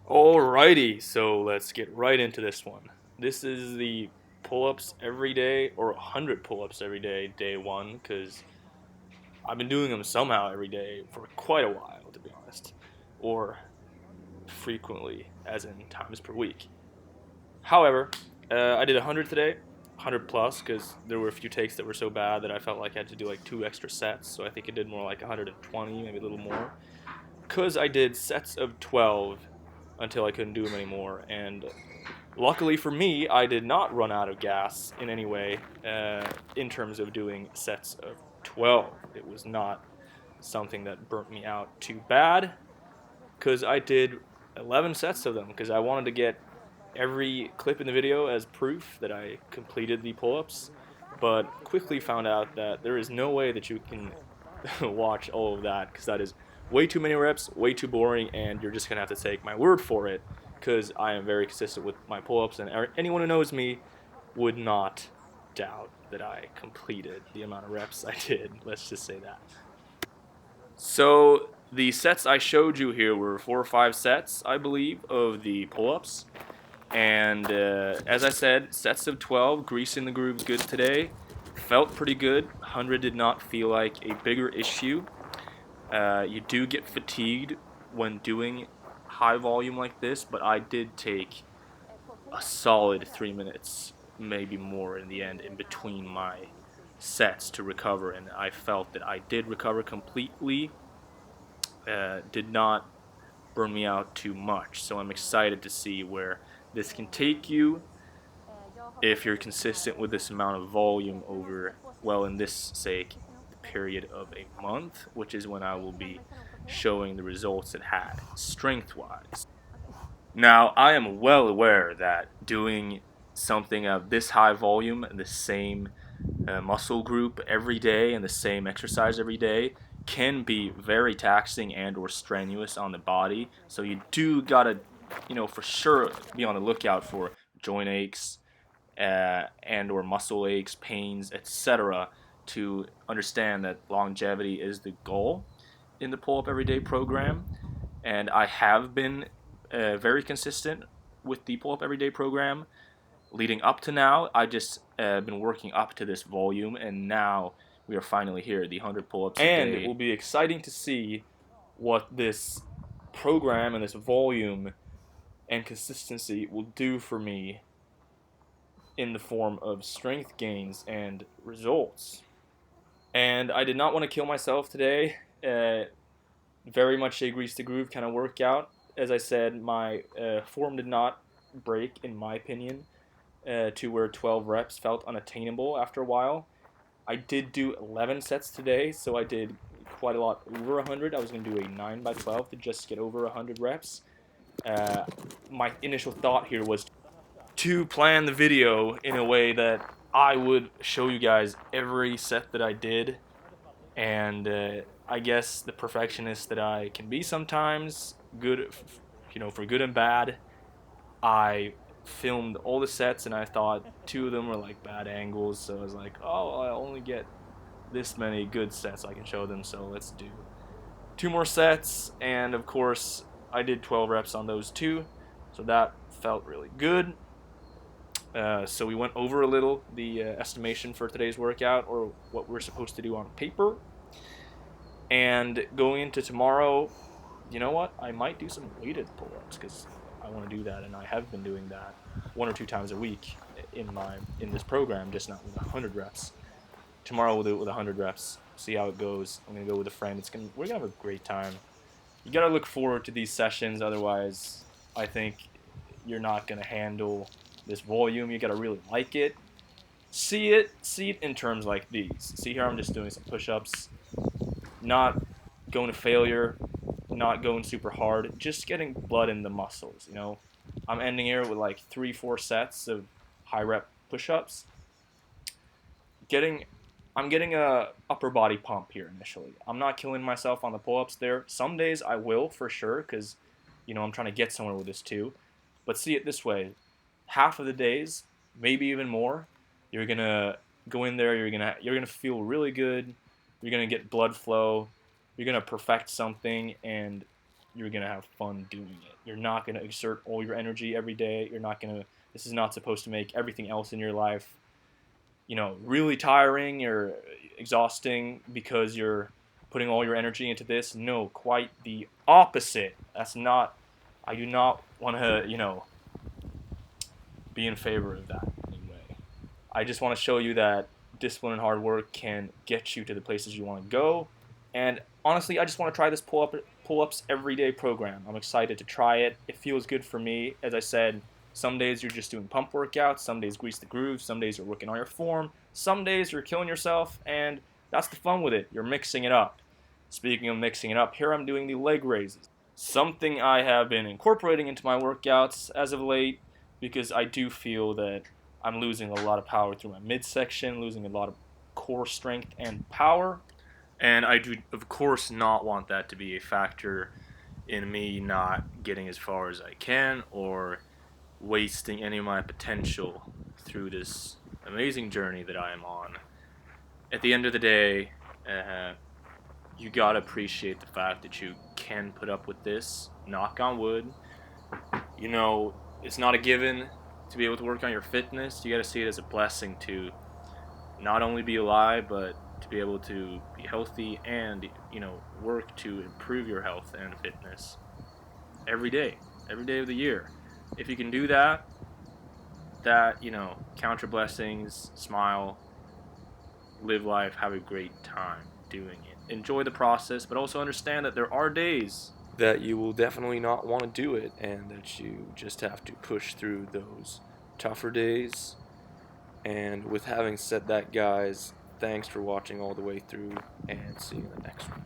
Alrighty, so let's get right into this one. This is the pull-ups every day, or 100 pull-ups every day, day one, because I've been doing them somehow every day for quite a while, to be honest, or frequently, as in times per week. However, I did 100 today, 100 plus, because there were a few takes that were so bad that I felt like I had to do like two extra sets, so I think I did more like 120, maybe a little more. Because I did sets of 12 until I couldn't do them anymore, and luckily for me, I did not run out of gas in any way in terms of doing sets of 12. It was not something that burnt me out too bad because I did 11 sets of them because I wanted to get every clip in the video as proof that I completed the pull-ups, but quickly found out that there is no way that you can watch all of that because that is way too many reps, way too boring, and you're just gonna have to take my word for it because I am very consistent with my pull-ups, and anyone who knows me would not doubt that I completed the amount of reps I did. Let's just say that. So the sets I showed you here were 4 or 5 sets, I believe, of the pull-ups. And as I said, sets of 12, greasing the grooves good today. Felt pretty good. 100 did not feel like a bigger issue. You do get fatigued when doing high volume like this, but I did take a solid 3 minutes, maybe more in the end, in between my sets to recover, and I felt that I did recover completely. Did not burn me out too much, so I'm excited to see where this can take you if you're consistent with this amount of volume over, well, in this sake, the period of a month, which is when I will be showing the results it had strength wise. Now, I am well aware that doing something of this high volume, the same muscle group every day and the same exercise every day can be very taxing and or strenuous on the body. So you do gotta, for sure be on the lookout for joint aches, and or muscle aches, pains, etc. to understand that longevity is the goal in the Pull Up Everyday program. And I have been very consistent with the Pull Up Everyday program leading up to now. I just been working up to this volume, and now we are finally here, the 100 pull-ups a day. And it will be exciting to see what this program and this volume and consistency will do for me in the form of strength gains and results. And I did not want to kill myself today. Very much a grease to groove kind of workout. As I said, my form did not break, in my opinion, to where 12 reps felt unattainable after a while. I did do 11 sets today, so I did quite a lot over 100. I was going to do a 9 by 12 to just get over 100 reps. My initial thought here was to plan the video in a way that I would show you guys every set that I did, and I guess the perfectionist that I can be sometimes, good, for good and bad, I filmed all the sets and I thought two of them were like bad angles, so I was like, oh, I only get this many good sets I can show them, so let's do two more sets. And of course, I did 12 reps on those two, so that felt really good. So we went over a little the estimation for today's workout, or what we're supposed to do on paper. And going into tomorrow, you know what? I might do some weighted pull-ups because I want to do that, and I have been doing that 1 or 2 times a week in this program, just not with 100 reps. Tomorrow we'll do it with 100 reps. See how it goes. I'm gonna go with a friend. We're gonna have a great time. You gotta look forward to these sessions, otherwise, I think you're not gonna handle this volume. You gotta really like it. See it in terms like these. See here, I'm just doing some push-ups, not going to failure, not going super hard, just getting blood in the muscles. I'm ending here with like 3, 4 sets of high rep push-ups. Getting, I'm getting a upper body pump here initially. I'm not killing myself on the pull-ups there. Some days I will for sure because, I'm trying to get somewhere with this too. But see it this way: half of the days, maybe even more, you're gonna go in there. You're gonna feel really good. You're gonna get blood flow. You're gonna perfect something, and you're gonna have fun doing it. You're not gonna exert all your energy every day. You're not gonna. This is not supposed to make everything else in your life, really tiring or exhausting because you're putting all your energy into this. No, quite the opposite. That's not. I do not want to, be in favor of that anyway. I just want to show you that discipline and hard work can get you to the places you want to go. And honestly, I just want to try this pull-ups everyday program. I'm excited to try it. It feels good for me. As I said, some days you're just doing pump workouts, some days grease the groove, some days you're working on your form, some days you're killing yourself, and that's the fun with it. You're mixing it up. Speaking of mixing it up, here I'm doing the leg raises. Something I have been incorporating into my workouts as of late because I do feel that I'm losing a lot of power through my midsection, losing a lot of core strength and power. And I do, of course, not want that to be a factor in me not getting as far as I can or wasting any of my potential through this amazing journey that I am on. At the end of the day, you gotta appreciate the fact that you can put up with this. Knock on wood. It's not a given to be able to work on your fitness. You gotta see it as a blessing to not only be alive, but to be able to be healthy and, work to improve your health and fitness every day of the year. If you can do that, count your blessings, smile, live life, have a great time doing it. Enjoy the process, but also understand that there are days that you will definitely not want to do it, and that you just have to push through those tougher days. And with having said that, guys, thanks for watching all the way through, and see you in the next one.